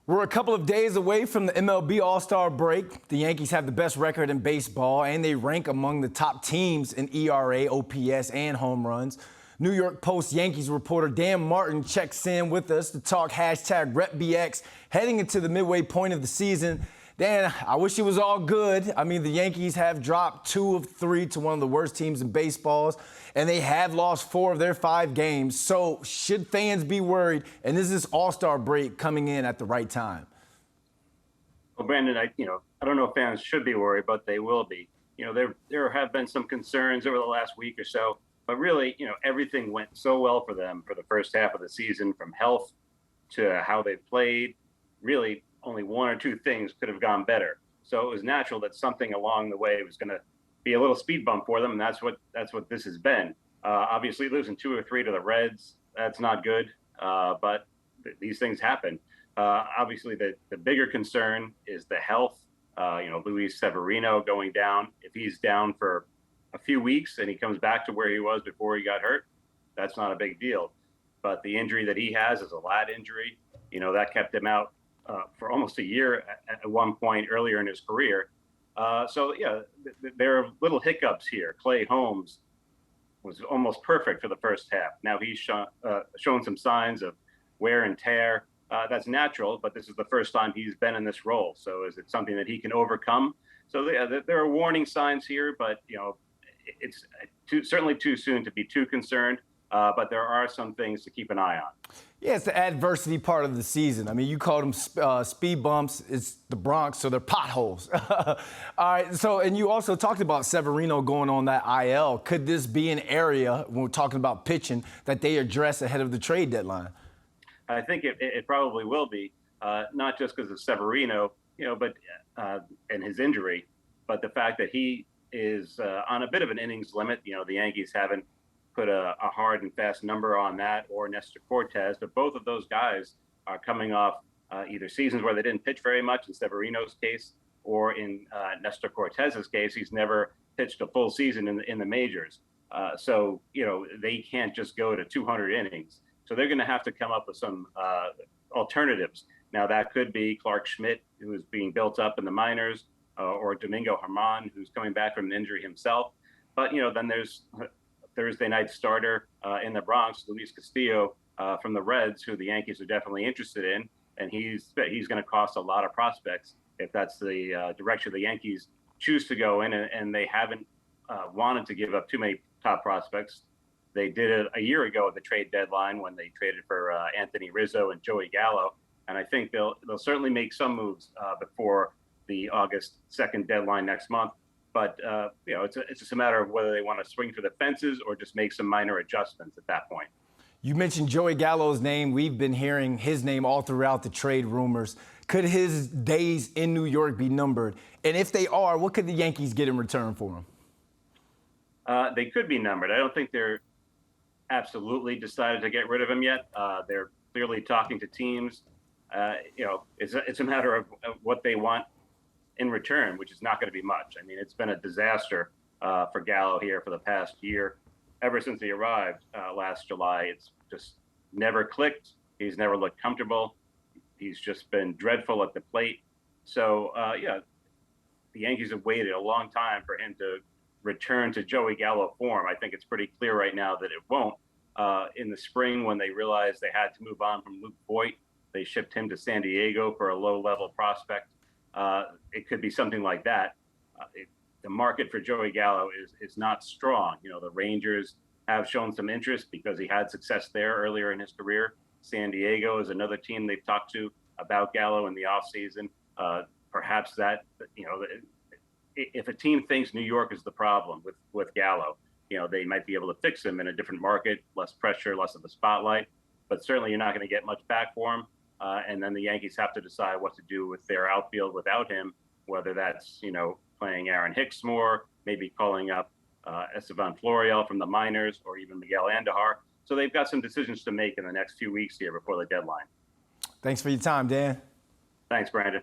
We're a couple of days away from the MLB All-Star break. The Yankees have the best record in baseball, and they rank among the top teams in ERA, OPS, and home runs. New York Post Yankees reporter Dan Martin checks in with us to talk #RepBX heading into the midway point of the season. Dan, I wish it was all good. I mean, the Yankees have dropped 2 of 3 to one of the worst teams in baseball, and they have lost 4 of their 5 games. So should fans be worried? And is this All-Star break coming in at the right time? Well, Brandon, I don't know if fans should be worried, but they will be. There have been some concerns over the last week or so, but really, everything went so well for them for the first half of the season, from health to how they played. Really, only 1 or 2 things could have gone better. So it was natural that something along the way was going to be a little speed bump for them, and that's what this has been. Obviously, losing 2 or 3 to the Reds, that's not good, but these things happen. Obviously, the bigger concern is the health. Luis Severino going down. If he's down for a few weeks and he comes back to where he was before he got hurt, that's not a big deal. But the injury that he has is a lat injury. That kept him out for almost a year at one point earlier in his career. There are little hiccups here. Clay Holmes was almost perfect for the first half. Now he's shown some signs of wear and tear. That's natural, but this is the first time he's been in this role. So is it something that he can overcome? So there are warning signs here, but it's certainly too soon to be too concerned. But there are some things to keep an eye on. Yeah, it's the adversity part of the season. I mean, you called them speed bumps. It's the Bronx, so they're potholes. All right, and you also talked about Severino going on that IL. Could this be an area, when we're talking about pitching, that they address ahead of the trade deadline? I think it probably will be, not just because of Severino, but and his injury, but the fact that he is on a bit of an innings limit. The Yankees haven't put a hard and fast number on that, or Nestor Cortez, but both of those guys are coming off either seasons where they didn't pitch very much in Severino's case, or in Nestor Cortez's case, he's never pitched a full season in the majors. So they can't just go to 200 innings. So they're going to have to come up with some alternatives. Now, that could be Clark Schmidt, who is being built up in the minors, or Domingo Germán, who's coming back from an injury himself. But, then there's Thursday night starter in the Bronx, Luis Castillo from the Reds, who the Yankees are definitely interested in. And he's going to cost a lot of prospects if that's the direction the Yankees choose to go in. And they haven't wanted to give up too many top prospects. They did it a year ago at the trade deadline when they traded for Anthony Rizzo and Joey Gallo. And I think they'll certainly make some moves before the August 2nd deadline next month. But it's just a matter of whether they want to swing for the fences or just make some minor adjustments at that point. You mentioned Joey Gallo's name. We've been hearing his name all throughout the trade rumors. Could his days in New York be numbered? And if they are, what could the Yankees get in return for him? They could be numbered. I don't think they're absolutely decided to get rid of him yet. They're clearly talking to teams. It's a matter of what they want in return, which is not going to be much. I mean, it's been a disaster for Gallo here for the past year. Ever since he arrived last July, it's just never clicked. He's never looked comfortable. He's just been dreadful at the plate. So, the Yankees have waited a long time for him to return to Joey Gallo form. I think it's pretty clear right now that it won't. In the spring, when they realized they had to move on from Luke Voit, they shipped him to San Diego for a low-level prospect. It could be something like that. The market for Joey Gallo is not strong. The Rangers have shown some interest because he had success there earlier in his career. San Diego is another team they've talked to about Gallo in the offseason. Perhaps that, if a team thinks New York is the problem with Gallo, they might be able to fix him in a different market, less pressure, less of a spotlight. But certainly you're not going to get much back for him. And then the Yankees have to decide what to do with their outfield without him, whether that's, playing Aaron Hicks more, maybe calling up Estevan Florial from the minors, or even Miguel Andujar. So they've got some decisions to make in the next few weeks here before the deadline. Thanks for your time, Dan. Thanks, Brandon.